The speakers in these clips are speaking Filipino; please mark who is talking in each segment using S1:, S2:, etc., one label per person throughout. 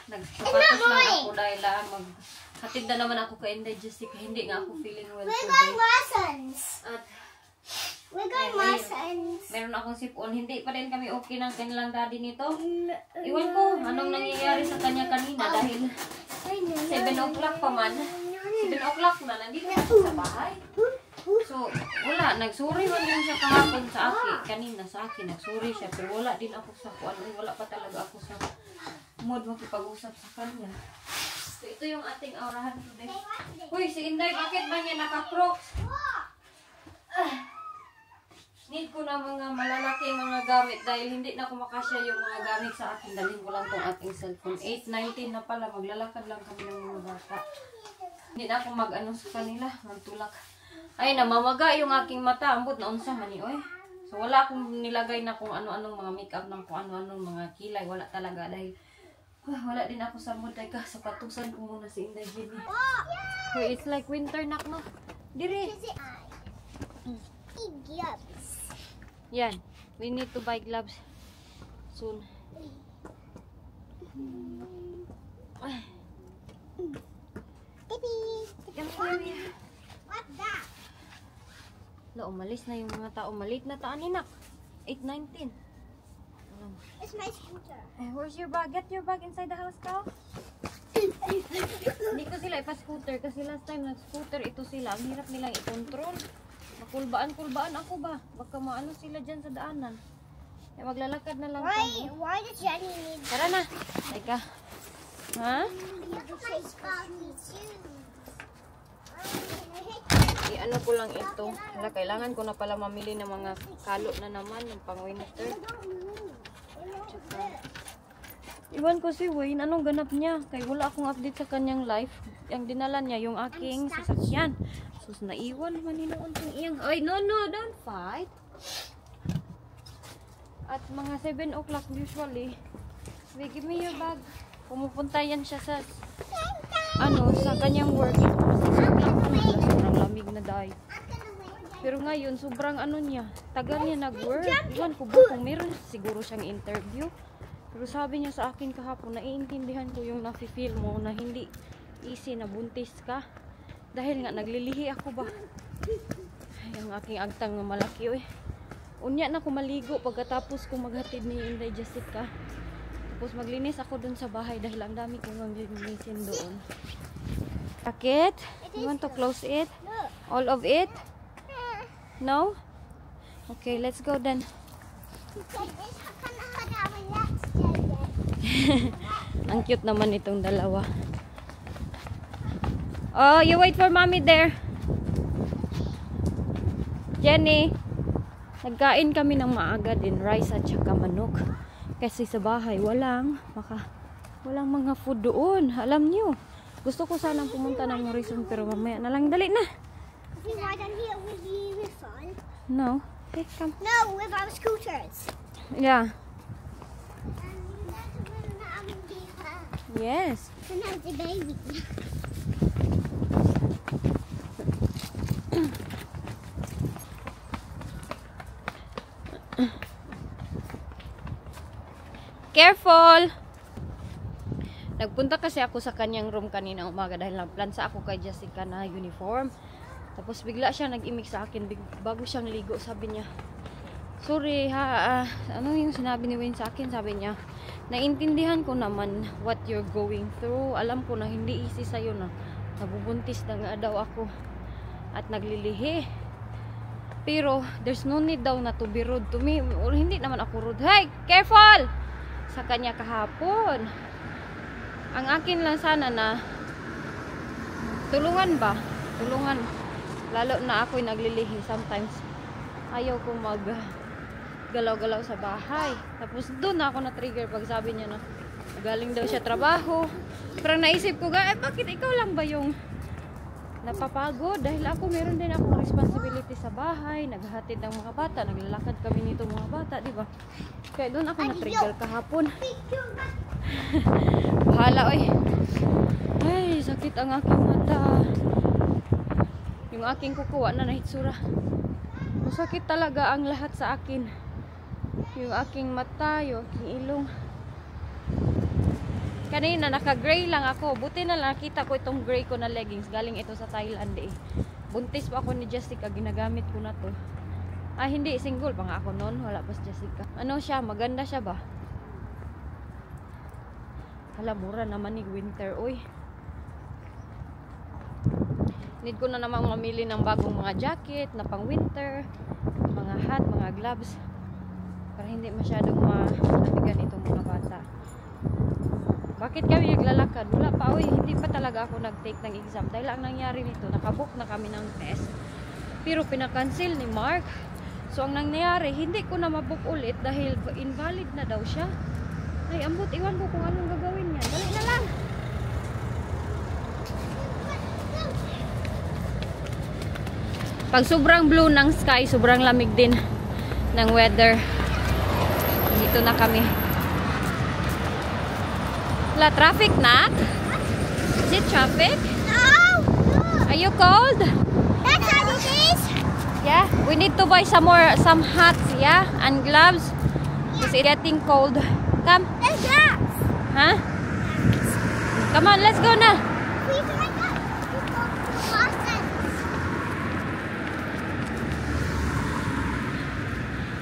S1: nagsapatos lang ako dahil maghatid na naman ako kay Inday Jessica. Hindi nga ako feeling well today.
S2: We're going lessons.
S1: At
S2: we're going lessons.
S1: Meron akong sipon. Hindi pa rin kami okay ng kanilang daddy nito. Iwan ko anong nangyayari sa kanya kanina dahil 7 o'clock pa man. 7 o'clock na, nandito na sa bahay. So, wala. Nagsuri man din siya kahapon sa akin. Kanina sa akin, nagsuri siya. Pero wala din ako sa kuan. Wala pa talaga ako sa mood makipag-usap sa kanya. So, ito yung ating aurahan today. Uy, si Inday, bakit ba niya naka-crocs? Need ko na mga malalaking mga gamit dahil hindi na ako makasya yung mga gamit sa akin. Dalhin ko lang tong ating cellphone. 8:19 na pala. Maglalakad lang kami ng mga bata. Hindi na ako mag-ano sa kanila. Magtulak. Ay, namamaga yung aking mata. Ambot na unsa man oy. So, wala akong nilagay na kung ano-anong mga makeup ng kung ano-anong mga kilay. Wala talaga dahil wala din ako sa mood. Ay ka, sapatusan ko muna si Inday Jenny. So, it's like winter na no. Diri. Yan. We need to buy gloves soon.
S2: What's that?
S1: Umalis na yung mga tao. Malit na taan inak. 8:19.
S2: It's my scooter.
S1: Where's your bag? Get your bag inside the house, Kao. Hindi ko sila ipa-scooter kasi last time nag-scooter ito sila. Ang hirap nilang i-control. Makulbaan-kulbaan ako ba? Baka maano sila dyan sa daanan. Kaya maglalakad na lang kami.
S2: Why does Jenny need...
S1: Tara na. Teka. Ha? I-ano ko lang ito. Wala, kailangan ko na pala mamili ng mga kalo na naman. Yung pang winter. Tsaka, iwan ko si Wayne. Anong ganap niya? Kaya wala akong update sa kanyang life. Ang dinala niya yung aking sasakyan. Sus, naiwan man ninoon kong iyang. Ay, no, don't fight. At mga 7 o'clock usually. Wait, give me your bag. Pumupunta yan siya sa sa kanyang work. 6 o'clock na. Sobrang lamig na dahil. Pero ngayon, sobrang niya. Tagal niya nag-work. Iwan ko ba kung meron siguro siyang interview. Pero sabi niya sa akin kahapon, naiintindihan ko yung nafe-feel mo na hindi easy na buntis ka. Dahil nga naglilihi ako ba. Ay, ang aking agtang na malaki oy. Unya na ako maligo pagkatapos ko maghatid ni Inday Jessica. Tapos maglinis ako dun sa bahay dahil ang dami kong maglinisin doon. Bakit? You want to close it? All of it? No? Okay, let's go then. Ang cute naman itong dalawa. Oh, you wait for mommy there. Jenny, nagkain kami ng maaga din, rice at saka manok. Kasi sa bahay, walang mga food doon. Alam niyo, gusto ko sanang pumunta ng Morrison pero mamaya na lang. Dali na. No. Okay, come.
S2: No, with our scooters.
S1: Yeah. Yes.
S2: Sometimes the baby.
S1: Careful! Nagpunta kasi ako sa kanyang room kanina umaga dahil nagplansa ako kay Jessica na uniform. Tapos bigla siya nag-imik sa akin bago siyang ligo. Sabi niya, sorry ha, ano yung sinabi ni Wayne sa akin? Sabi niya, naintindihan ko naman what you're going through. Alam ko na hindi easy sa'yo na nabubuntis na nga daw ako at naglilihi. Pero there's no need daw na to be rude to me. Or hindi naman ako rude. Hey, careful! Sa kanya kahapon. Ang akin lang sana na tulungan ba? Tulungan. Lalo na ako'y naglilihi. Sometimes ayaw kong mag galaw-galaw sa bahay. Tapos doon na ako na-trigger pag sabi niya na galing daw siya trabaho. Pero naisip ko, bakit ikaw lang ba yung napapagod? Dahil ako meron din akong responsibility sa bahay. Naghahatid ng mga bata. Naglalakad kami nito mga bata, di ba? Kaya doon ako na-trigger kahapon. Bahala, oy. Ay, sakit ang aking mata. Yung aking kukuha na nahitsura. Masakit talaga ang lahat sa akin. Yung aking mata, yung aking ilong. Kanina naka-gray lang ako. Buti na lang nakita ko itong gray ko na leggings. Galing ito sa Thailand eh. Buntis pa ako ni Jessica. Ginagamit ko na to. Ah, hindi. Single pa nga ako noon. Wala pa si Jessica. Ano siya? Maganda siya ba? Hala, mura naman ni winter. Uy. Need ko na naman mamili ng bagong mga jacket na pang winter. Mga hat, mga gloves. Para hindi masyadong mabigan itong mga bata. Bakit kami naglalakad? Wala pa, oy, hindi pa talaga ako nag-take ng exam. Dahil ang nangyari nito, nakabook na kami ng test. Pero pinakancel ni Mark. So, ang nangyari, hindi ko na mabook ulit dahil invalid na daw siya. Ay, ambot, iwan ko kung anong gagawin niya. Dali na lang. Pag sobrang blue ng sky, sobrang lamig din ng weather. Dito na kami. La traffic na? Is it traffic?
S2: No!
S1: Are you cold?
S2: That's how it is!
S1: Yeah, we need to buy some hats, yeah, and gloves. Because it's getting cold. Come.
S2: There's gas!
S1: Huh? Come on, let's go na.
S2: Please do I go? Let's go to Boston.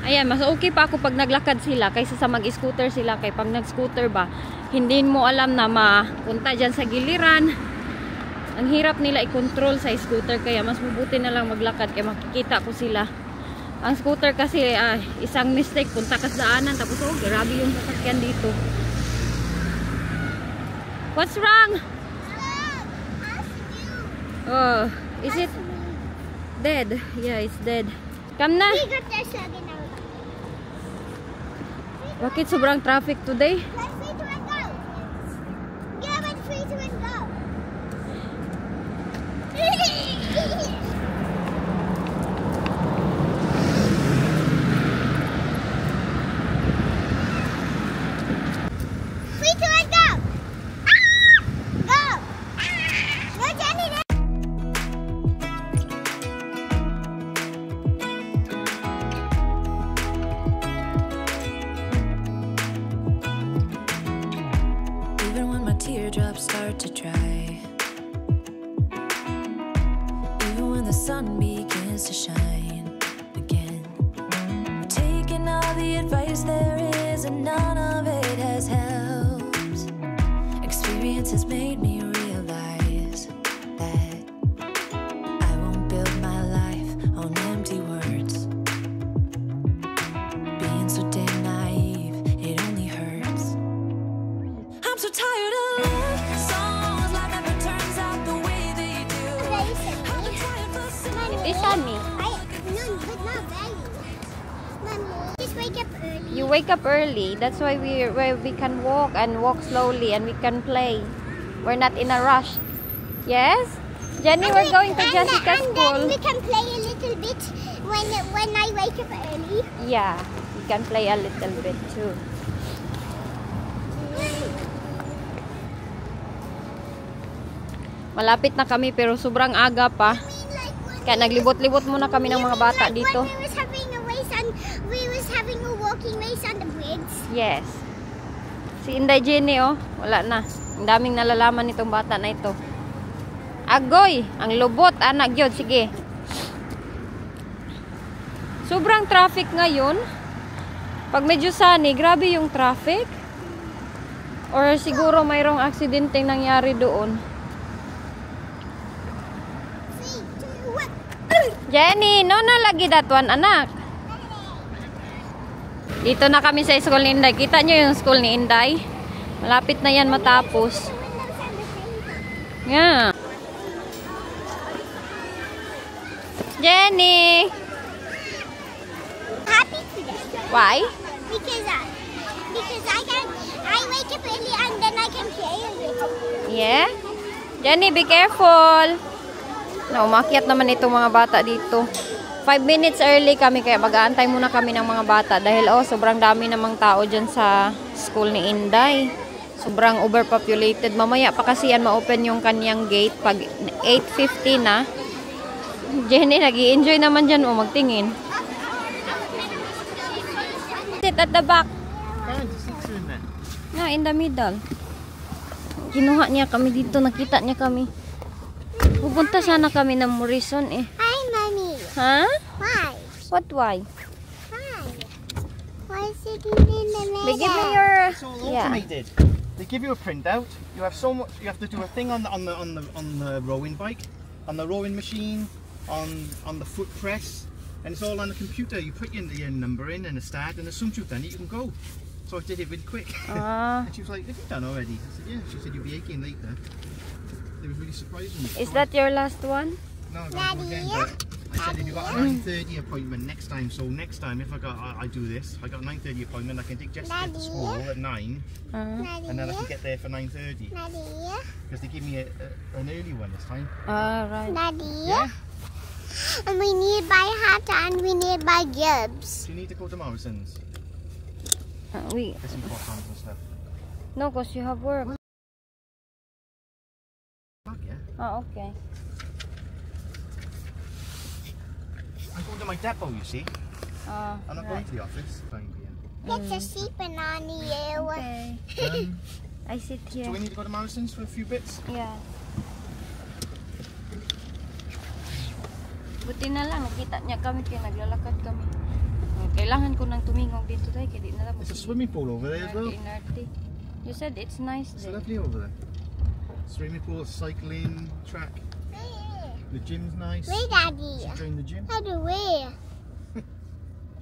S1: Ayan, mas okay pa ako pag naglakad sila kaysa sa mag-scooter sila. Kaya pag nag-scooter ba, hindi mo alam na mapunta dyan sa giliran. Ang hirap nila i-control sa scooter. Kaya mas mabuti na lang maglakad. Kaya makikita ko sila. Ang scooter kasi isang mistake. Punta ka sa daanan. Tapos oh, grabe yung sasakyan dito. What's wrong? Oh, is it dead? Yeah, it's dead. Come na.
S2: We got their second now.
S1: Bakit sobrang traffic today?
S2: Let's free to and go. Yeah, let's free to and go. Free to and go. Ah! Go. No, Jenny.
S3: Even when my teardrops start to dry, even when the sun begins to shine again, taking all the advice there is and none of it has helped. Experience has made me realize that I won't build my life on empty words. Being so damn naive, it only hurts. I'm so tired of love songs. Life never turns out the way they do. I've been trying for so
S1: It is sunny.
S2: No, but not very. Mommy, just wake up early.
S1: You wake up early. That's why we can walk and walk slowly and we can play. We're not in a rush. Yes? Jenny, we're going to Jessica's
S2: and
S1: school.
S2: then we can play a little bit when I wake up early.
S1: Yeah, we can play a little bit too. Malapit na kami pero sobrang aga pa. Kaya naglibot-libot muna kami ng mga bata dito.
S2: When we was having a race and we was having a walking race on the bridge.
S1: Yes. Si Inday Jenny, oh. Wala na. Ang daming nalalaman nitong bata na ito. Agoy! Ang lubot, anak yun. Sige. Sobrang traffic ngayon. Pag medyo sunny, grabe yung traffic. Or siguro mayroong aksidente nangyari doon.
S2: 3, 2, 1.
S1: Jenny, no na lagi that one, anak. Dito na kami sa school ni Inday. Kita nyo yung school ni Inday? Malapit na yan matapos. Yeah. Jenny!
S2: Happy today.
S1: Why?
S2: Because I wake up early and then I can play a little.
S1: Yeah? Jenny, be careful! Na umakyat naman itong mga bata dito. 5 minutes early kami kaya mag-aantay muna kami ng mga bata dahil sobrang dami namang tao dyan sa school ni Inday. Sobrang overpopulated. Mamaya pa kasi yan ma-open yung kanyang gate pag 8:50 na. Jenny, nag-i-enjoy naman dyan magtingin. Sit at the back.
S4: Can't sit in there.
S1: No, in the middle. Kinuha niya kami dito. Nakita niya kami. Pupunta sana kami ng Morrison eh.
S2: Hi, Mommy.
S1: Ha?
S2: Why?
S1: What why?
S2: Why? Why is it in the middle?
S1: They give me your...
S4: It's all
S1: Yeah.
S4: automated. They give you a printout. You have so much. You have to do a thing on the rowing bike, on the rowing machine, on the foot press, and it's all on the computer. You put your number in and a start, and as soon as you've done it, you can go. So I did it really quick. And she was like, "Have you done already?" I said, "Yeah." She said, "You'll be 18 later." It was really surprising.
S1: Is that your last one?
S4: No, I got to go again. But I said, "If you got a 9:30 appointment next time, so next time if I do this, I got a 9:30 appointment. I can take Jessica to school at 9, and then I can get there for 9:30
S2: Daddy?
S4: because they give me an early one this time."
S1: Right.
S2: Daddy?
S4: Yeah.
S2: And we need to buy hat and we need to buy Gibbs.
S4: Do you need to go to Morrison's?
S1: We...
S4: Get some popcorn and stuff.
S1: No, because you have work.
S4: Fuck yeah.
S1: Oh, okay.
S4: I'm going to my depot, you see. I'm not going
S1: right.
S4: to the office. Fine,
S2: It's a sleeping on you.
S1: Okay. I sit
S4: Do
S1: here.
S4: we need to go to Morrison's for a few bits?
S1: Yeah. Buti na lang, nakita niya kami kaya naglalakad kami. Kailangan ko nang tumingog dito tayo kaya di na lang.
S4: There's a swimming pool over there as well.
S1: You said it's nice
S4: It's
S1: there.
S4: lovely over there. Swimming pool, cycling track. The gym's nice.
S2: Where, Daddy?
S4: Should join the gym.
S2: How do we?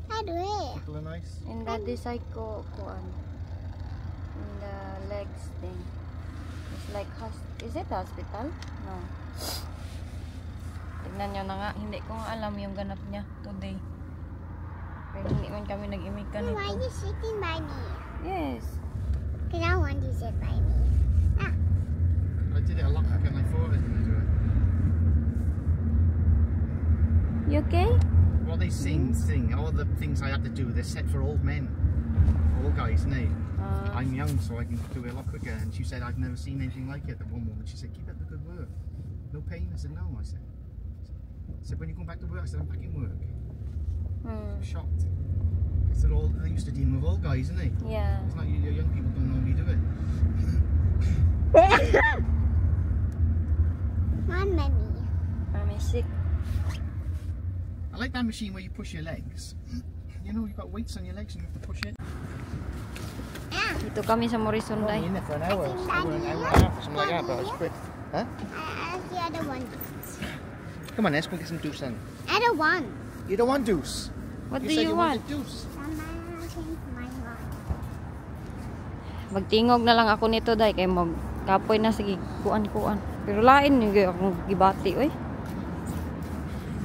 S2: How do we?
S4: People are nice.
S1: And that is like kuan. In the legs thing. It's like is it hospital? No. Tignan nyo na nga, hindi ko nga alam yung ganap niya today. Pero hindi man kami nag-imig ka
S2: Why are
S1: nito.
S2: you sitting by me?
S1: Yes.
S2: Because I want you to sit by me.
S4: I did it a lot quicker than I thought I was going to do it.
S1: You okay?
S4: What they sing, all the things I had to do, they're set for old men. Old guys, isn't they? I'm young, so I can do it a lot quicker. And she said, I've never seen anything like it. At one moment, she said, keep up the good work. No pain? I said, no. I said, when you come back to work? I said, I'm back in work. I was shocked. I said, they used to deal with old guys, isn't they?
S1: Yeah.
S4: It's not you young people don't normally do it.
S2: Mommy.
S1: Mommy's sick.
S4: I like that machine where you push your legs. You know, you've got weights on your legs and you have to push it.
S1: Dito kami sa Morrison
S4: Only
S1: Day.
S4: in there for an hour, an hour and a half or something like that, but it's quick. Huh?
S2: I the other one.
S4: Come on, let's go get some deuce then.
S2: I don't want.
S4: You don't want deuce?
S1: What do
S4: said
S1: you want?
S4: wanted deuce.
S1: Magtingog na lang ako nito day kay magkapoy na sige kuan-kuan. Pero lain yung akong gibati oy.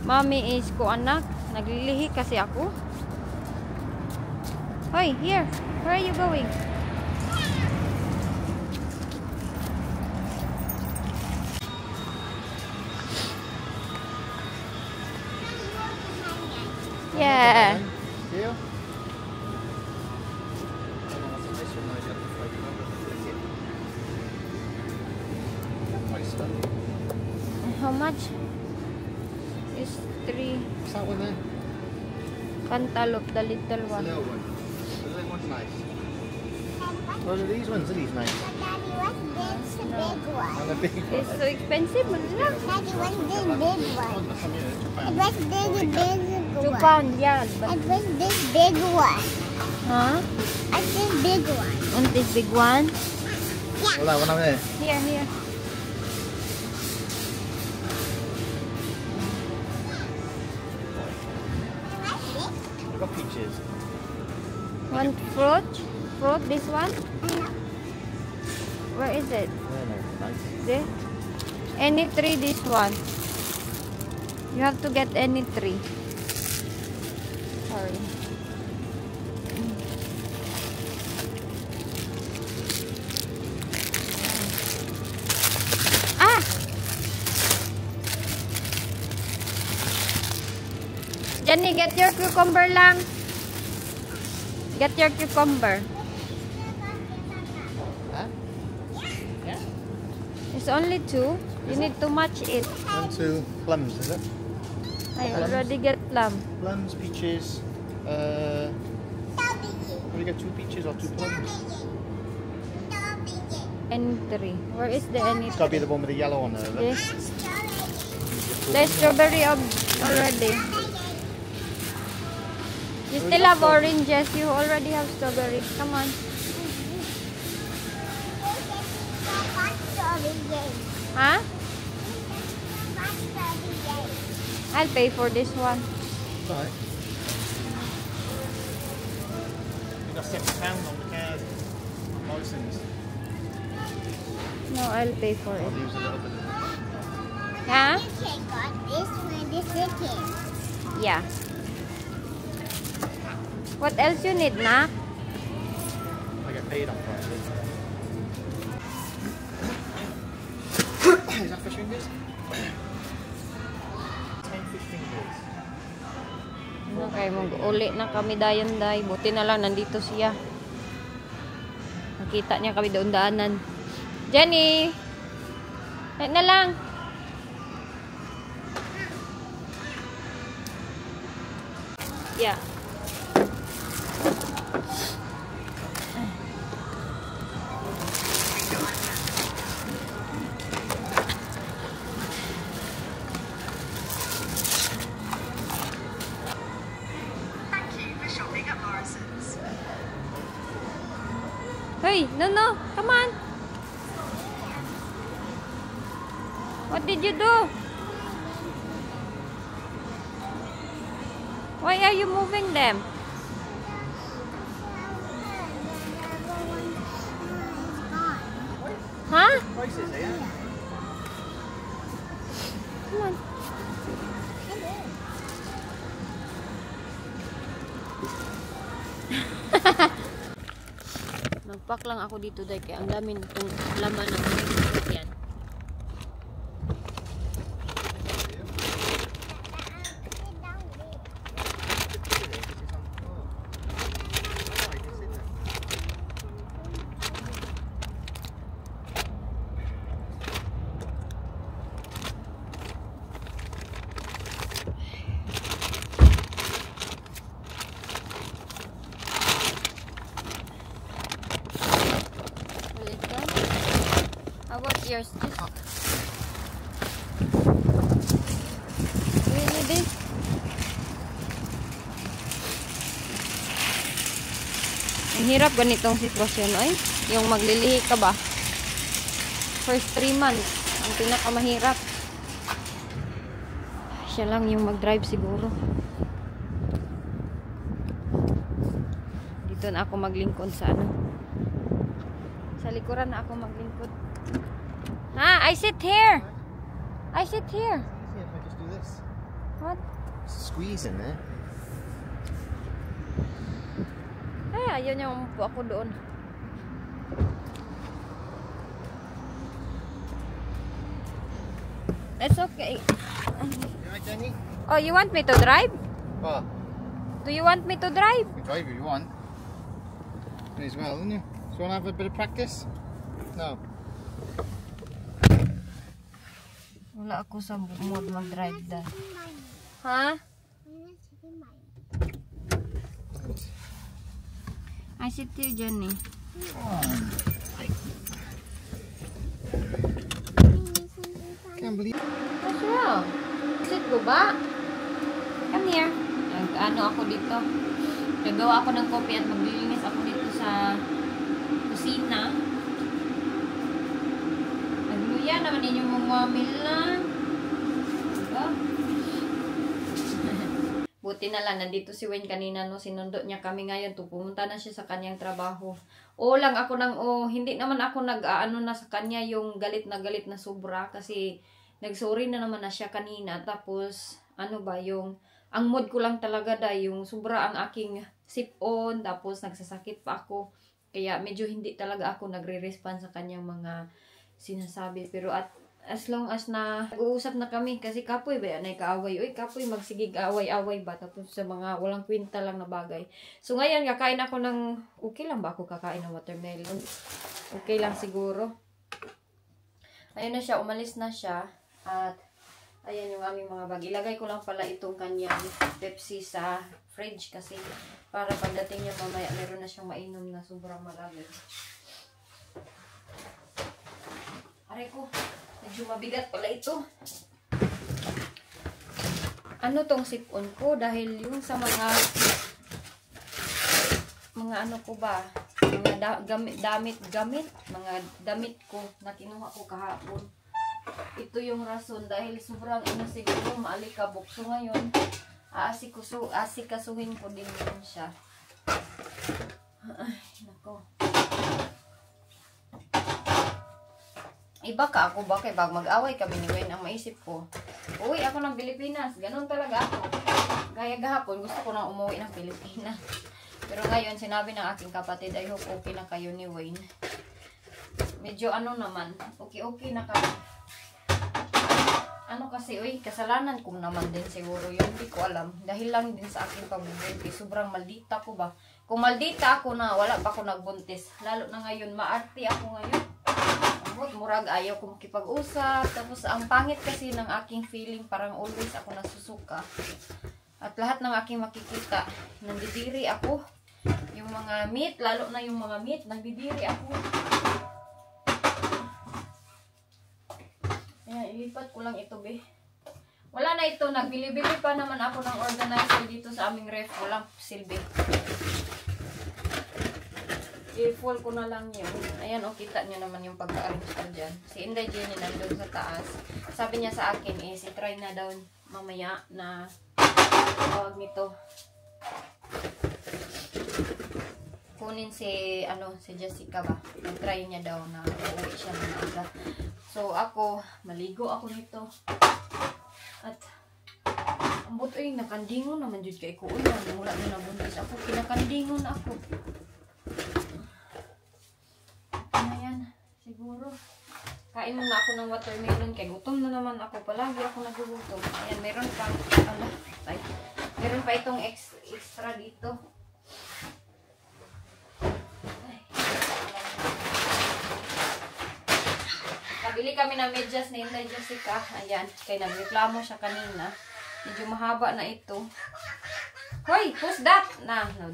S1: Mommy is kuanak, naglilihi kasi ako. Hoy, here. Where are you going? Yeah.
S4: Here?
S1: How much? Is 3
S4: What's that one there?
S1: cantaloupe, the little
S4: The
S1: one.
S4: little one. The little one's nice. What are these ones? Are these nice?
S2: Daddy, what's this big one?
S4: And the big one.
S1: It's so expensive, man.
S2: Daddy, what's this big one?
S4: Come here,
S2: It was this big
S1: £2,
S2: one.
S1: yeah. But,
S2: It was this big one.
S1: huh?
S2: It's this big one.
S1: And this big one?
S4: Well, that one over there.
S1: Here, here.
S4: I've got peaches.
S1: One fruit? Fruit, this one? Where is it?
S4: Nice.
S1: This? Any three, this one. You have to get any three. Sorry. Ah! Jenny, get your cucumber lang. Get your cucumber.
S4: Huh?
S1: It's only 2. You need to match it.
S4: 1, 2 plums, is it?
S1: I already get plum.
S4: Plums, peaches. We got 2 peaches or 2 plums.
S1: N3. Where is the N3?
S4: It's got to be the one with the yellow on there.
S1: Yes. There's strawberry already. You still have oranges. You already have strawberry. Come on. Huh? I'll pay for this one.
S4: Sorry. You got £7 on the card license.
S1: No, I'll pay for
S4: I'll
S1: it.
S4: use a little bit of
S1: Huh? Yeah. What else you need, na?
S4: I get paid on Friday. Is that fish fingers? 10 fish fingers.
S1: Okay, mag-uli na kami dayon, day. Buti na lang, nandito siya. Nakita niya kami doon daanan. Jenny! Wait na lang. Yeah. Hey, no, come on. What did you do? Why are you moving them? Huh?
S4: Prices, eh?
S1: Come on. Nagpak lang ako dito dahil kaya ang dami nitong laman ng yan. How about yours? Really this? Ang hirap ganitong sitwasyon, ay. Yung maglilihi ka ba? First 3 months, ang pinakamahirap. Siya lang yung mag-drive siguro. Dito na ako maglingkod sa ano. Sa likuran na ako maglingkod. Ah, I sit here. I sit here.
S4: Easy if I just do this.
S1: What?
S4: Squeeze in there.
S1: Ay, ayaw niya umupo ako doon. It's okay.
S4: You right, Jenny?
S1: Oh, you want me to drive?
S4: What?
S1: Do you want me to drive?
S4: You can drive if you want. May as well, don't you? Do you want to have a bit of practice? No.
S1: Wala ako sa mood mag-drive dahil. Ha? I sit here, Jenny.
S4: Can't believe it.
S1: What's wrong? Sit ko ba? Come here. Ano ako dito? Nagawa ako ng kopi at maglilinis ako dito sa kusina. Nagluya naman inyong mga mila. Diba? Buti na lang, nandito si Wayne kanina, no? Sinundo niya kami ngayon. Pumunta na siya sa kanyang trabaho. Lang ako hindi naman ako nag-ano na sa kanya yung galit na sobra. Kasi nagsorry na naman na siya kanina. Tapos, ang mood ko lang talaga yung sobra ang aking sip-on. Tapos, nagsasakit pa ako. Kaya, medyo hindi talaga ako nagre-respond sa kanyang mga sinasabi. Pero as long as na nag-uusap na kami, kasi kapoy ba yan ay kaaway, kapoy magsigig away-away ba, tapos sa mga walang kwenta lang na bagay. So ngayon kakain ako ng, okay lang ba ako kakain ng watermelon? Okay lang siguro. Ayun na siya, umalis na siya, at ayan yung aming mga bag. Ilagay ko lang pala itong kanyang Pepsi sa fridge kasi para pagdating niya mamaya meron na siyang mainom na sobrang marami. Aray ko, medyo mabigat pala ito. Ano tong sipon ko? Dahil yung sa mga ano ko ba? Mga damit, mga damit ko na kinuha ko kahapon. Ito yung rason dahil sobrang siguro maalikabok. So ngayon, asikasuhin ko din yun siya. Ay, nako. Iba ka ako ba? Kaya pag mag-away kami ni Wayne, ang maisip ko, uwi ako ng Pilipinas. Ganon talaga ako. Gaya gahapon, gusto ko nang umuwi ng Pilipinas. Pero ngayon, sinabi ng aking kapatid, I hope okay na kayo ni Wayne. Medyo ano naman, okay na kami. Ano kasi, kasalanan ko naman din siguro yun. Hindi ko alam. Dahil lang din sa aking pagbubuntis. Sobrang maldita ko ba? Kung maldita ako na, wala pa ako nagbuntis. Lalo na ngayon, maarte ako ngayon. Murag ayaw ko makipag-usap. Tapos ang pangit kasi ng aking feeling, parang always ako nasusuka. At lahat ng aking makikita, nandidiri ako. Yung mga meat, lalo na yung mga meat, nandidiri ako. Ayan, ilipat ko lang ito, be. Wala na ito, nagbili-bili pa naman ako ng organizer dito sa aming ref. Walang silbi. I-full ko na lang yun. Ayan, kita nyo naman yung pagka-arrange ko dyan. Si Inday Jenny nandun sa taas. Sabi niya sa akin is, i-try na daw mamaya na tawag nito. Kunin si Jessica ba? Nag-try niya daw na uuwi siya ng aga. So, ako, maligo ako nito. At, ang butoy, nakandingon naman dyan kay Kuya. Mula na nabuntis ako, kinakandingon ako. Ayan, siguro. Kain muna ako ng watermelon kay gutom na naman ako. Palagi ako nagugutom. Ayan, meron pa itong extra dito. Nabili kami ng medyas na Inday Jessica. Ayan, kaya nagreklamo siya kanina. Medyo mahaba na ito. Hoy, who's that?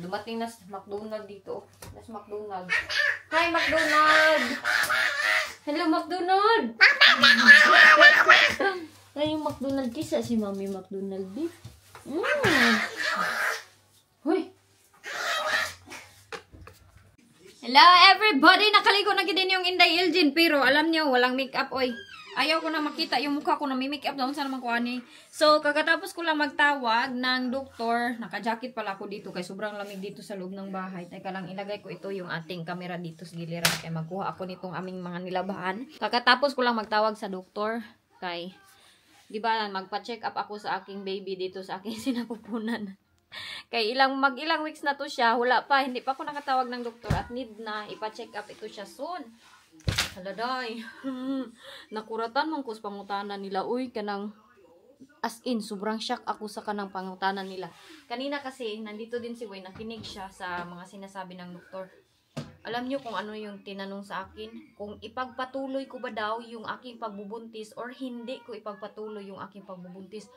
S1: Dumating na McDonald dito. That's McDonald. Hi, McDonald! Hello, McDonald! Ay, yung McDonald kisa si Mami McDonald beef. Hoy! Hello, everybody! Nakaligo na din yung Inday Elgin. Pero, alam niyo, walang makeup, oy. Ayaw ko na makita yung mukha ko na may makeup doon sa naman ko ani. So, kakatapos ko lang magtawag ng doktor. Naka-jacket pala ako dito kay sobrang lamig dito sa loob ng bahay. Teka lang, ilagay ko ito yung ating camera dito sa giliran kay magkuha ako nitong aming mga nilabahan. Kakatapos ko lang magtawag sa doktor kay, di ba, magpa-check up ako sa aking baby dito sa aking sinapupunan. Kay ilang weeks na to siya, wala pa, hindi pa ako nakatawag ng doktor at need na ipa-check up ito siya soon. Haladay. Nakuratan man ko sa pangutanan nila. Uy, kanang as in, sobrang shock ako sa kanang pangutanan nila. Kanina kasi, nandito din si Wayne, nakinig siya sa mga sinasabi ng doktor. Alam niyo kung ano yung tinanong sa akin? Kung ipagpatuloy ko ba daw yung aking pagbubuntis or hindi ko ipagpatuloy yung aking pagbubuntis.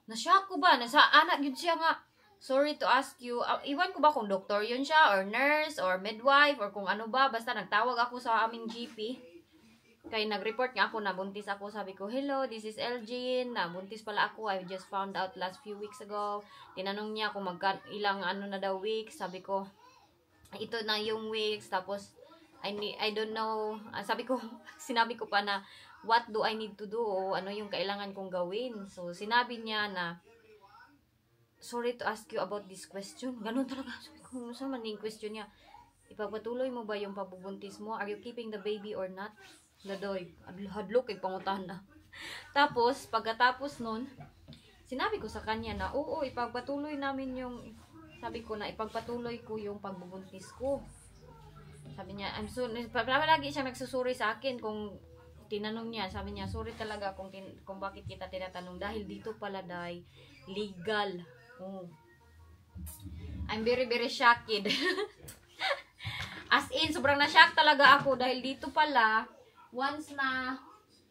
S1: Na-shock ko ba? Nasa anak yun siya nga. Sorry to ask you, iwan ko ba kung doktor yun siya, or nurse, or midwife, or kung ano ba, basta nagtawag ako sa aming GP. Kaya nag-report nga ako, nabuntis ako, sabi ko, hello, this is Elgin, nabuntis pala ako, I just found out last few weeks ago. Tinanong niya kung ilang na daw weeks, sabi ko, ito na yung weeks, tapos, I don't know, sabi ko, sinabi ko pa na, what do I need to do, o ano yung kailangan kong gawin. So, sinabi niya na, sorry to ask you about this question. Ganun talaga. Sabi ko, ano sa maning question niya? Ipagpatuloy mo ba yung pagbubuntis mo? Are you keeping the baby or not? Ladoy. Hadlok kay pangutan na. Tapos, pagkatapos nun, sinabi ko sa kanya na, oo, ipagpatuloy namin yung, sabi ko na, ipagpatuloy ko yung pagbubuntis ko. Sabi niya, I'm so, lagi siya nagsusuri sa akin kung tinanong niya. Sabi niya, sorry talaga kung bakit kita tinatanong. Dahil dito pala, day, legal. Oh. I'm very shocked. As in, sobrang na-shock talaga ako dahil dito pala, once na,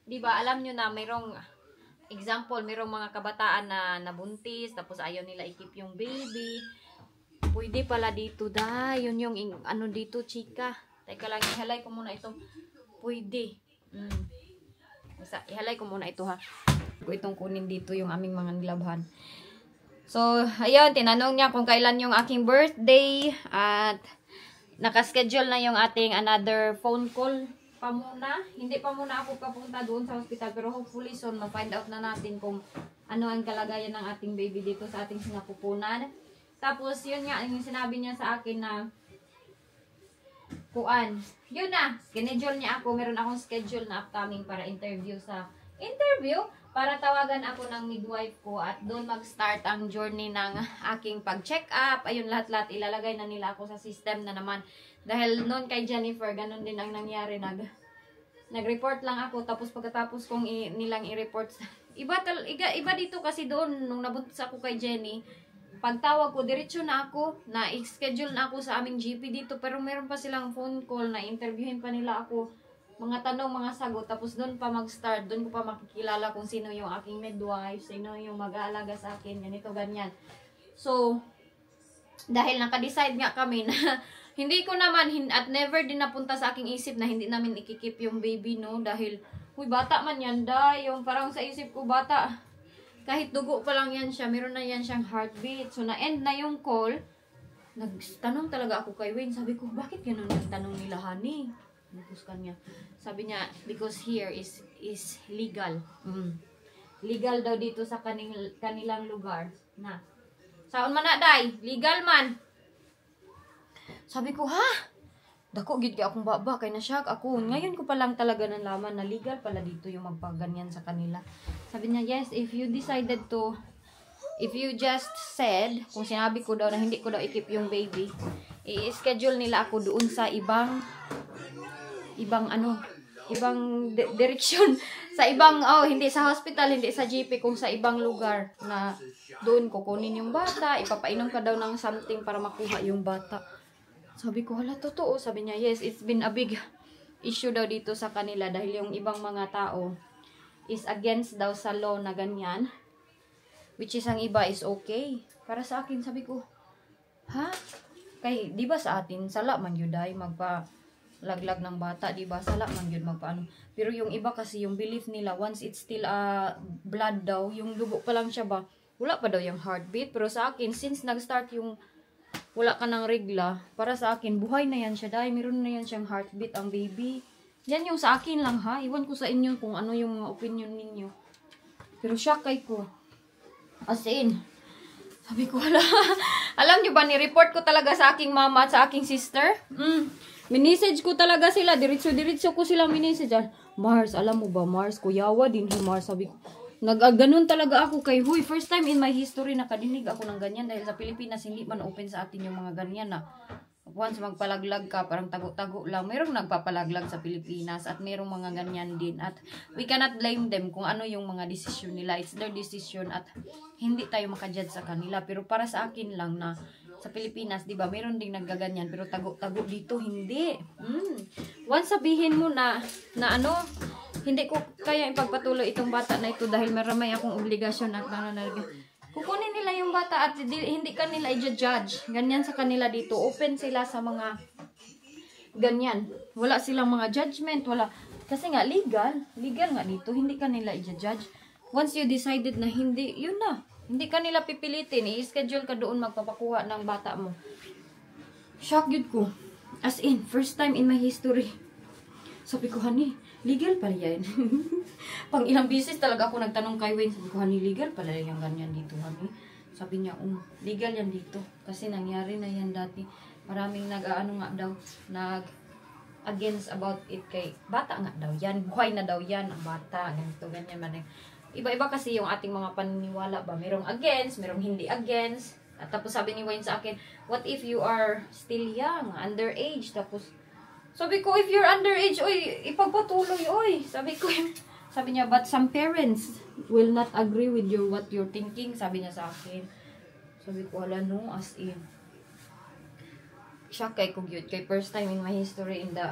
S1: di ba, alam nyo na, mayroong, example, mayroong mga kabataan na nabuntis, tapos ayaw nila i-keep yung baby. Pwede pala dito, yun yung, ano dito, chika. Teka lang, ihalay ko muna itong, pwede. Ihalay ko muna ito ha. Ko itong kunin dito yung aming mga nilabhan. So, ayun, tinanong niya kung kailan yung aking birthday at nakaschedule na yung ating another phone call pa muna. Hindi pa muna ako papunta doon sa hospital pero hopefully soon ma-find out na natin kung ano ang kalagayan ng ating baby dito sa ating sinapupunan. Tapos, yun nga, yung sinabi niya sa akin na yun na, schedule niya ako. Meron akong schedule na upcoming para interview para tawagan ako ng midwife ko at doon mag-start ang journey ng aking pag-check up. Ayun, lahat-lahat ilalagay na nila ako sa system na naman. Dahil noon kay Jennifer, ganun din ang nangyari. Nag-report lang ako, tapos pagkatapos kong nilang i-report. Iba dito kasi doon, nung nabuntis ako kay Jenny, pagtawag ko, diretso na ako, na-schedule na ako sa aming GP dito, pero meron pa silang phone call na interviewin pa nila ako. Mga tanong, mga sagot, tapos doon pa mag-start, doon ko pa makikilala kung sino yung aking midwife, sino yung mag-aalaga sa akin, ganito, ganyan. So, dahil naka-decide nga kami na hindi ko naman, at never din napunta sa aking isip na hindi namin ikikip yung baby, no? Dahil, bata man yan, yung parang sa isip ko, bata, kahit dugo pa lang yan siya, meron na yan siyang heartbeat. So, na-end na yung call, nagtanong talaga ako kay Wayne, sabi ko, bakit ganun yung tanong nila, honey? Niya. Sabi niya, because here is legal. Legal daw dito sa kanilang lugar. Na. Saon man na, day? Legal man. Sabi ko, ha? Dako, gid kay akong baba, kay na-shock ako. Ngayon ko pa lang talaga nalaman na legal pala dito yung magpaganyan sa kanila. Sabi niya, yes, if you just said, kung sinabi ko daw na hindi ko daw ikip yung baby, i-schedule nila ako doon sa ibang direksyon, sa ibang, hindi sa hospital, hindi sa GP, kung sa ibang lugar na doon kukunin yung bata, ipapainom ka daw ng something para makuha yung bata. Sabi ko, hala, totoo. Sabi niya, yes, it's been a big issue daw dito sa kanila dahil yung ibang mga tao is against daw sa law na ganyan, which is ang iba is okay. Para sa akin, sabi ko, ha? Kay, di ba sa atin, sala man yun dahil magpa-laglag ng bata, di ba? Sala man yun magpaano. Pero yung iba kasi, yung belief nila, once it's still blood daw, yung dugo pa lang siya ba, wala pa daw yung heartbeat. Pero sa akin, since nag-start yung wala ka ng regla, para sa akin, buhay na yan siya dahil meron na yan siyang heartbeat ang baby. Yan yung sa akin lang ha. Iwan ko sa inyo kung ano yung mga opinion ninyo. Pero shock kay ko. As in, sabi ko, wala. Alam nyo ba, ni-report ko talaga sa aking mama at sa aking sister. Minisage ko talaga sila. Diretso ko sila minisage. Mars, alam mo ba, Mars, kuyawa din si Mars. Sabi ko, ganun talaga ako kay Huy. First time in my history nakadinig ako ng ganyan dahil sa Pilipinas hindi man open sa atin yung mga ganyan na once magpalaglag ka, parang tago-tago lang. Merong nagpapalaglag sa Pilipinas at merong mga ganyan din. At we cannot blame them kung ano yung mga desisyon nila. It's their decision at hindi tayo makajudge sa kanila. Pero para sa akin lang na sa Pilipinas, di ba, meron ding naggaganyan. Pero tago-tago dito, hindi. Once sabihin mo na hindi ko kaya ipagpatuloy itong bata na ito dahil maramay akong obligasyon at kukunin nila yung bata at hindi kanila i-judge. Ganyan sa kanila dito. Open sila sa mga ganyan. Wala silang mga judgment. Wala. Kasi nga, legal. Legal nga dito. Hindi kanila i-judge. Once you decided na hindi, yun na. Hindi kanila pipilitin. I-schedule ka doon magpapakuha ng bata mo. Shock yun ko. As in, first time in my history. Sabi ko, honey, legal pala yan. Pang ilang beses talaga ako nagtanong kay Wayne. Sabi ko, honey, legal pala yung ganyan dito, honey. Sabi niya, legal yan dito. Kasi nangyari na yan dati. Maraming nag-against about it kay bata nga daw yan. Buhay na daw yan ang bata. Ganito, ganyan man. Iba-iba kasi yung ating mga paniniwala ba. Merong against, merong hindi against. At tapos sabi ni Wayne sa akin, what if you are still young, underage? Tapos, sabi ko, if you're underage, oy, ipagpatuloy, oy. Sabi niya, but some parents will not agree with what you're thinking. Sabi niya sa akin. Sabi ko, wala no, as in. Shock kay ko yun. Kay first time in my history in the,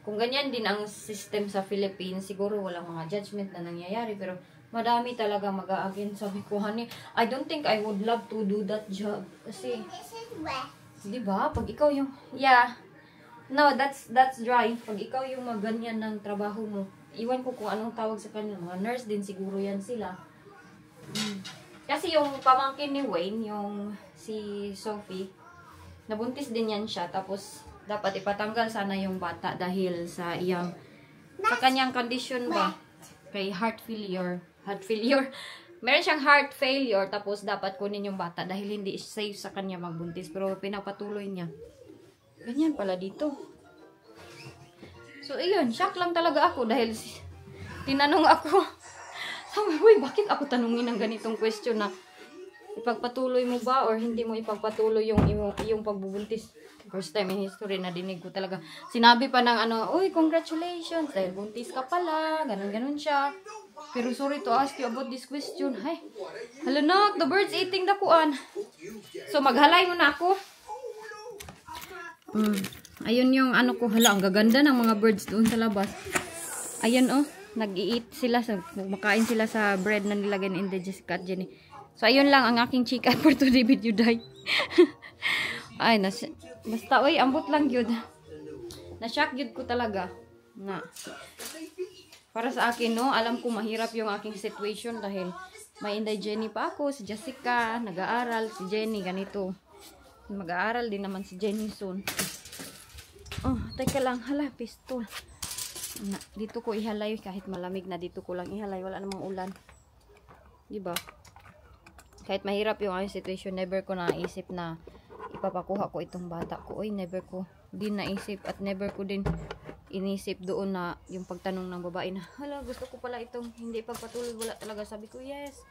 S1: kung ganyan din ang system sa Philippines, siguro walang mga judgment na nangyayari. Pero madami talaga mag-a-again. Sabi ko, honey, I don't think I would love to do that job. Kasi, di ba? Pag ikaw yung, No, that's dry. Pag ikaw yung maganyan ng trabaho mo, iwan ko kung anong tawag sa kanila. Mga nurse din siguro yan sila. Kasi yung pamangkin ni Wayne, yung si Sophie, nabuntis din yan siya. Tapos, dapat ipatanggal sana yung bata dahil sa kanyang condition ba? Kay heart failure. Meron siyang heart failure, tapos dapat kunin yung bata dahil hindi safe sa kanya magbuntis. Pero pinapatuloy niya. Ganyan pala dito. So, ayun. Shock lang talaga ako dahil tinanong ako. Sabi, uy, bakit ako tanungin ng ganitong question na ipagpatuloy mo ba or hindi mo ipagpatuloy yung pagbubuntis? First time in history na dinig ko talaga. Sinabi pa ng uy, congratulations, dahil buntis ka pala, ganun siya. Pero sorry to ask you about this question. Ay, hala nak, the bird's eating the kuan. So, maghalay muna ako. Ayun yung ko, hala, ang gaganda ng mga birds doon sa labas. Ayun nag-i-eat sila, makain sila sa bread na nilagyan in the Jessica at Jenny. So, ayun lang ang aking chika for today video day. Ay, basta, oy, ambot lang yun. Na-shock yun ko talaga. Na. Para sa akin, alam ko mahirap yung aking situation dahil may Inday Jenny pa ako, si Jessica, nag-aaral, si Jenny, ganito. Mag-aaral din naman si Jenny soon. Oh, teka lang, hala, pistol. Na, dito ko ihalay, kahit malamig na dito ko lang ihalay, wala namang ulan. Diba? Kahit mahirap yung aking situation, never ko naisip na ipapakuha ko itong bata ko. Oy, never ko din naisip at never ko din inisip doon na yung pagtanong ng babae na, hala, gusto ko pala itong hindi pagpatuloy. Wala talaga. Sabi ko, yes.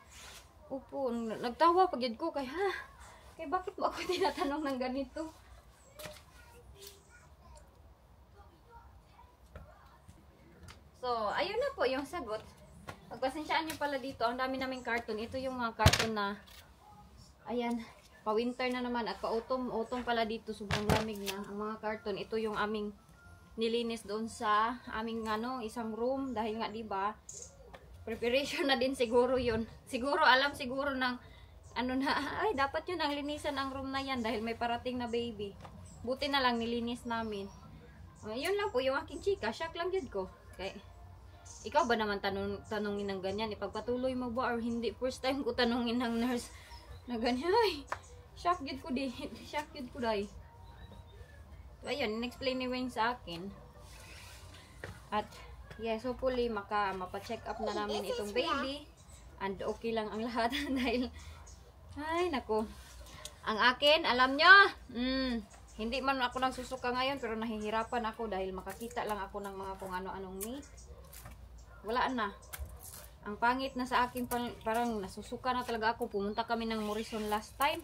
S1: Opo, nagtawa pag yun ko, kay bakit mo ako tinatanong ng ganito? So, ayun na po yung sagot. Pagpasensyaan nyo pala dito, ang dami naming carton. Ito yung mga carton na, ayan, pa-winter na naman at pa-autumn pala dito, sobrang lamig na. Ang mga carton, ito yung aming nilinis doon sa aming isang room dahil nga 'di ba preparation na din siguro 'yun. Siguro alam siguro ng ay dapat 'yun ang linisan ang room na 'yan dahil may parating na baby. Buti na lang nilinis namin. Yun lang po yung aking chika, shock lang yun ko. Okay. Ikaw ba naman tanungin ng ganyan, ipagpatuloy mo ba or hindi? First time ko tanungin ng nurse na ganyan. Ay, shock yun ko di. Shock yun ko dahil. So, ayun, in-explain ni Wayne sa akin. At, yes, hopefully, mapa-check up na namin itong baby. And okay lang ang lahat. Dahil, ay, naku. Ang akin, alam nyo, hindi man ako nagsusuka ngayon, pero nahihirapan ako dahil makakita lang ako ng mga kung ano-anong meat. Wala na. Ang pangit na sa akin, parang nasusuka na talaga ako. Pumunta kami ng Morrison last time.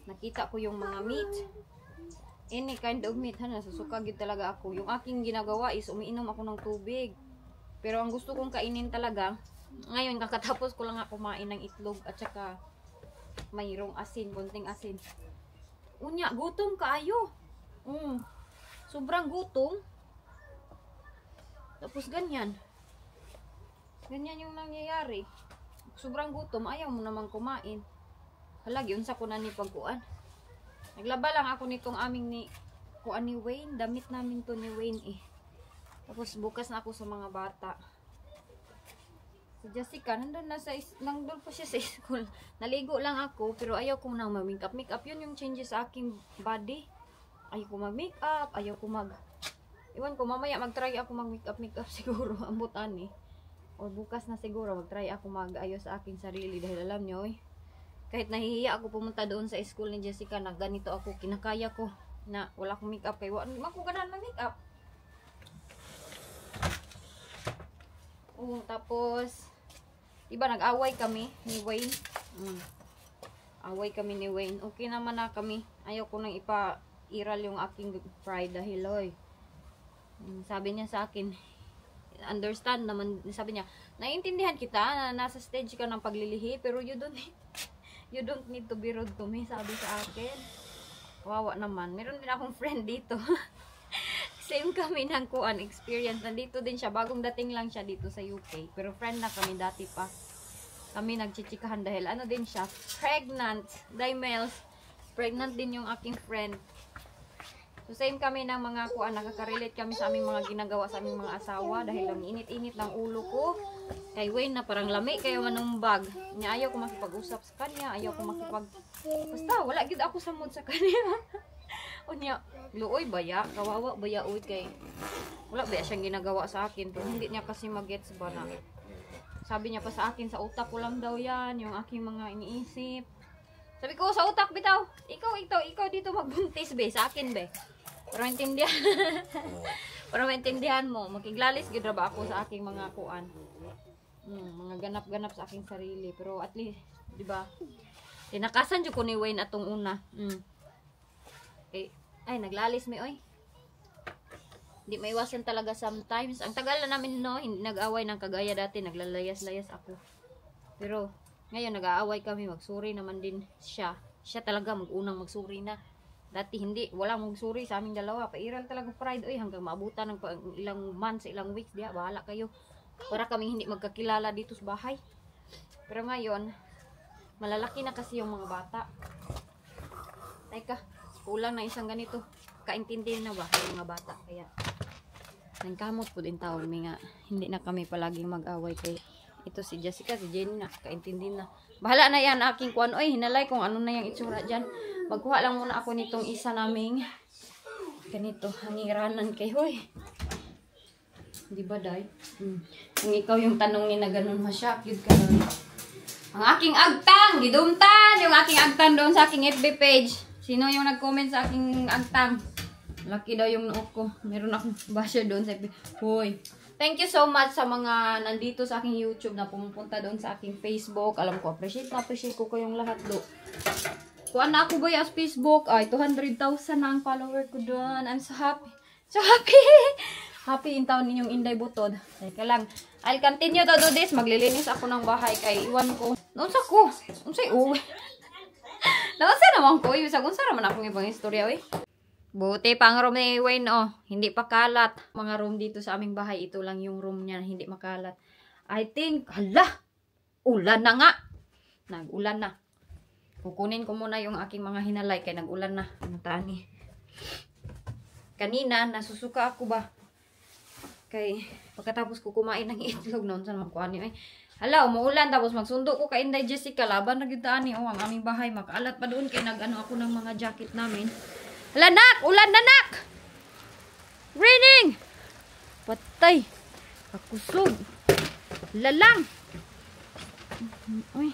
S1: Nakita ko yung mga meat. Any kind of meat, nasusuka gid talaga ako. Yung aking ginagawa is umiinom ako ng tubig. Pero ang gusto kong kainin talaga, ngayon kakatapos ko lang ako kumain ng itlog at saka mayroong asin, konting asin. Unya, gutom kaayo. Sobrang gutom. Tapos ganyan. Ganyan yung nangyayari. Sobrang gutom, ayaw mo naman kumain. Halagi, unsa ko na ni pagkuan. Naglaba lang ako nitong aming kuan ni Wayne. Damit namin to ni Wayne eh. Tapos bukas na ako sa mga bata. Si Jessica, nandun pa siya sa school. Naligo lang ako, pero ayaw ko nang mag-makeup. Makeup, yun yung changes sa aking body. Ayaw ko mag-makeup, ayaw ko iwan ko, mamaya mag-try ako mag-makeup siguro. Ambutan eh. O bukas na siguro, mag-try ako mag-ayos sa aking sarili. Dahil alam nyo eh. Kahit nahihiya ako pumunta doon sa school ni Jessica na ganito ako, kinakaya ko na wala akong makeup kaya wala ko ganahan ng makeup. Tapos iba nag-away kami ni Wayne. Away kami ni Wayne. Okay naman na kami. Ayaw ko nang ipa-iral yung aking pride dahil sabi niya sa akin, understand naman, sabi niya, naiintindihan kita na nasa stage ka ng paglilihi pero you don't need to be rude to me, sabi sa akin. Kawawa naman. Meron din akong friend dito. Same kami ng kuan experience. Nandito din siya. Bagong dating lang siya dito sa UK. Pero friend na kami dati pa. Kami nagchichikahan dahil din siya. Pregnant. Dimels. Pregnant din yung aking friend. So same kami ng mga kuan, nakaka-relate kami sa aming mga ginagawa sa aming mga asawa dahil lang init-init ng ulo ko. Kay Wayne na parang lami kayo manumbag. Nya ayaw ko makipag-usap sa kanya, ayaw ko basta wala gyud ako sa mood sa kanya. Unya, luoy baya, kawawa baya uy kay wala ba siyang ginagawa sa akin pero hindi niya kasi mag-gets ba na. Sabi niya pa sa akin, sa utak ko lang daw yan, yung aking mga iniisip. Sabi ko, sa utak bitaw, ikaw dito magbuntis be, sa akin be. Para maintindihan. Para maintindihan mo, makiglalis gid ra ba ako sa aking mga kuan. Mga ganap-ganap sa aking sarili, pero at least, di ba? Tinakasan jud ko ni Wayne atong una. Ay, naglalis mi oy. Hindi maiwasan talaga sometimes. Ang tagal na namin no, hindi nag-away ng kagaya dati, naglalayas-layas ako. Pero ngayon nag-aaway kami, magsuri naman din siya. Siya talaga mag-unang magsuri na. Dati hindi, walang magsuri sa aming dalawa. Pairal talaga pride oy hanggang maabutan ng ilang months, ilang weeks diya, bahala kayo. Para kaming hindi magkakilala dito sa bahay. Pero ngayon, malalaki na kasi yung mga bata. Teka, kulang na isang ganito. Kaintindihan na ba yung mga bata? Kaya, nangkamot po din taon. Hindi na kami palaging mag-away. Kaya, ito si Jessica, si Jenny na. Kaintindihan na. Bahala na yan aking kuwan. Oy, hinalay kung ano na yung itsura dyan. Magkuha lang muna ako nitong isa naming ganito, hangiranan kay Hoy. Di ba, Day? Kung ikaw yung tanong ni na ganun, masyak, yun ka nun. Ang aking agtang, gidumtan, yung aking agtang doon sa aking FB page. Sino yung nag-comment sa aking agtang? Laki daw yung nook ko. Meron akong basher doon sa FB. Hoy. Thank you so much sa mga nandito sa aking YouTube na pumupunta doon sa aking Facebook. Alam ko, appreciate ko kayong lahat do. Kuan na ako ba sa Facebook? Ay, 200,000 na ang follower ko doon. I'm so happy. So happy! Happy in taon ninyong Inday Butod. Teka lang. I'll continue to do this. Maglilinis ako ng bahay kay iwan ko. Naunsa ko? Unsay uwi? Naunsa naman ko? Unsa naman akong ibang istorya, eh. Buti pang room ni Wayne, oh. Hindi pa kalat. Mga room dito sa aming bahay. Ito lang yung room niya. Hindi makalat. I think, hala! Ulan na nga. Nag-ulan na. Kukunin ko muna yung aking mga hinalay kay nag-ulan na. Ano tani? Kanina, nasusuka ako ba? Kay, pagkatapos ko kumain ng itlog noon, saan magkuhan niyo eh. Hala, umuulan, tapos magsundo ko kay Inday Jessica, laban na gitaan ni, ang aming bahay, makaalat pa doon, kay nag-ano ako ng mga jacket namin. Hala, nak! Ulan na, nak! Raining! Patay! Kakusog! Lalang! Uy!